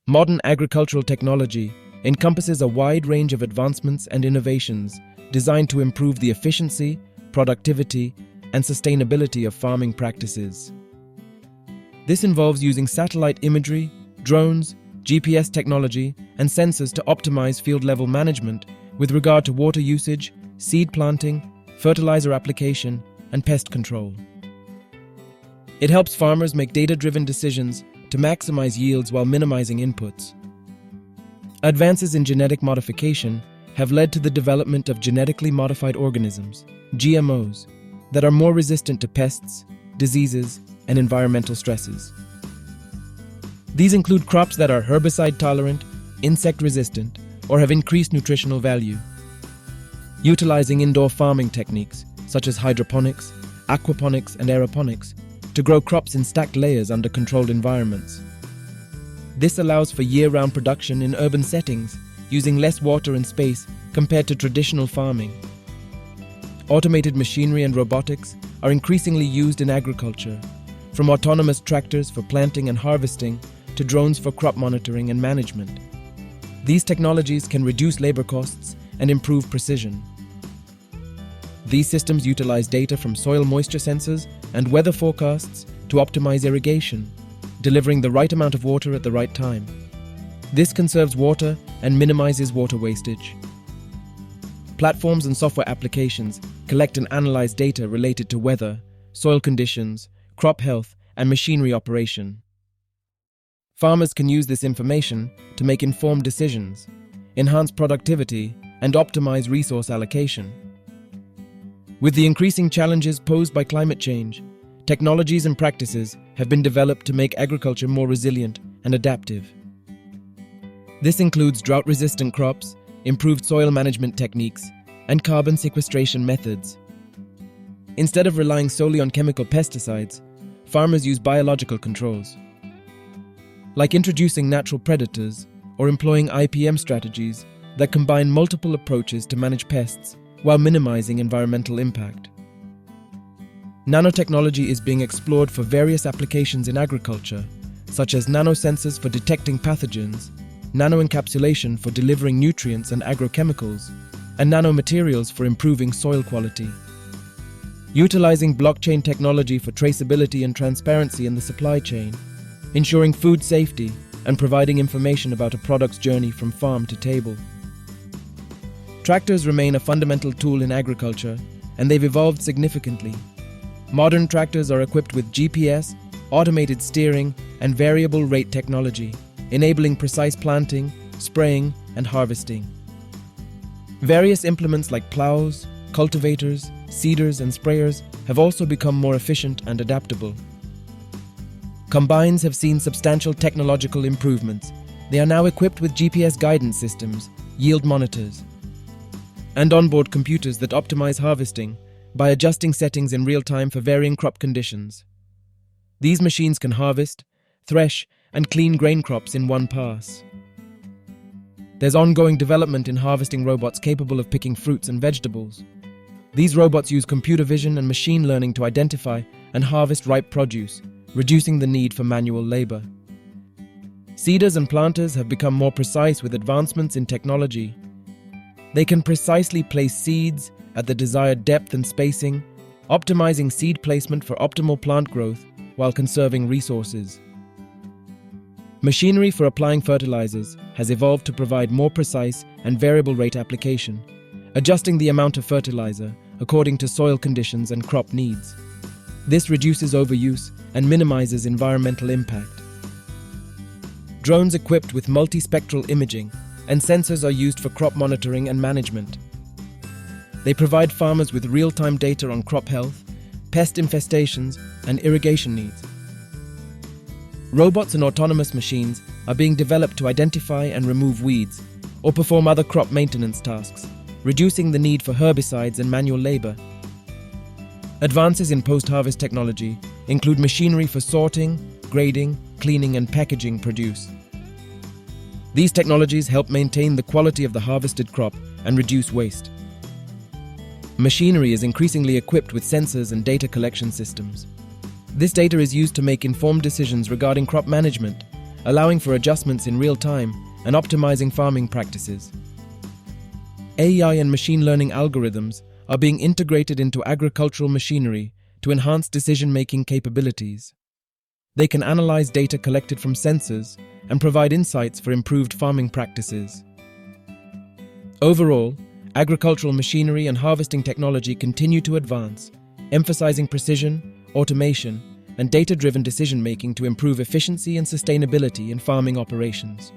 Modern agricultural technology encompasses a wide range of advancements and innovations designed to improve the efficiency, productivity, and sustainability of farming practices. This involves using satellite imagery, drones, GPS technology, and sensors to optimize field-level management with regard to water usage, seed planting, fertilizer application, and pest control. It helps farmers make data-driven decisions to maximize yields while minimizing inputs. Advances in genetic modification have led to the development of genetically modified organisms, GMOs, that are more resistant to pests, diseases, and environmental stresses. These include crops that are herbicide-tolerant, insect-resistant, or have increased nutritional value. Utilizing indoor farming techniques, such as hydroponics, aquaponics, and aeroponics, to grow crops in stacked layers under controlled environments. This allows for year-round production in urban settings, using less water and space compared to traditional farming. Automated machinery and robotics are increasingly used in agriculture, from autonomous tractors for planting and harvesting to drones for crop monitoring and management. These technologies can reduce labor costs and improve precision. These systems utilize data from soil moisture sensors and weather forecasts to optimize irrigation, delivering the right amount of water at the right time. This conserves water and minimizes water wastage. Platforms and software applications collect and analyze data related to weather, soil conditions, crop health, and machinery operation. Farmers can use this information to make informed decisions, enhance productivity, and optimize resource allocation. With the increasing challenges posed by climate change, technologies and practices have been developed to make agriculture more resilient and adaptive. This includes drought-resistant crops, improved soil management techniques, and carbon sequestration methods. Instead of relying solely on chemical pesticides, farmers use biological controls, like introducing natural predators or employing IPM strategies that combine multiple approaches to manage pests while minimizing environmental impact. Nanotechnology is being explored for various applications in agriculture, such as nanosensors for detecting pathogens, nanoencapsulation for delivering nutrients and agrochemicals, and nanomaterials for improving soil quality. Utilizing blockchain technology for traceability and transparency in the supply chain, ensuring food safety, and providing information about a product's journey from farm to table. Tractors remain a fundamental tool in agriculture, and they've evolved significantly. Modern tractors are equipped with GPS, automated steering, and variable rate technology, enabling precise planting, spraying, and harvesting. Various implements like plows, cultivators, seeders, and sprayers have also become more efficient and adaptable. Combines have seen substantial technological improvements. They are now equipped with GPS guidance systems, yield monitors, and onboard computers that optimize harvesting by adjusting settings in real time for varying crop conditions. These machines can harvest, thresh, and clean grain crops in one pass. There's ongoing development in harvesting robots capable of picking fruits and vegetables. These robots use computer vision and machine learning to identify and harvest ripe produce, reducing the need for manual labor. Seeders and planters have become more precise with advancements in technology. They can precisely place seeds at the desired depth and spacing, optimizing seed placement for optimal plant growth while conserving resources. Machinery for applying fertilizers has evolved to provide more precise and variable rate application, adjusting the amount of fertilizer according to soil conditions and crop needs. This reduces overuse and minimizes environmental impact. Drones equipped with multispectral imaging and sensors are used for crop monitoring and management. They provide farmers with real-time data on crop health, pest infestations, and irrigation needs. Robots and autonomous machines are being developed to identify and remove weeds or perform other crop maintenance tasks, reducing the need for herbicides and manual labor. Advances in post-harvest technology include machinery for sorting, grading, cleaning, and packaging produce. These technologies help maintain the quality of the harvested crop and reduce waste. Machinery is increasingly equipped with sensors and data collection systems. This data is used to make informed decisions regarding crop management, allowing for adjustments in real time and optimizing farming practices. AI and machine learning algorithms are being integrated into agricultural machinery to enhance decision-making capabilities. They can analyze data collected from sensors and provide insights for improved farming practices. Overall, agricultural machinery and harvesting technology continue to advance, emphasizing precision, automation, and data-driven decision-making to improve efficiency and sustainability in farming operations.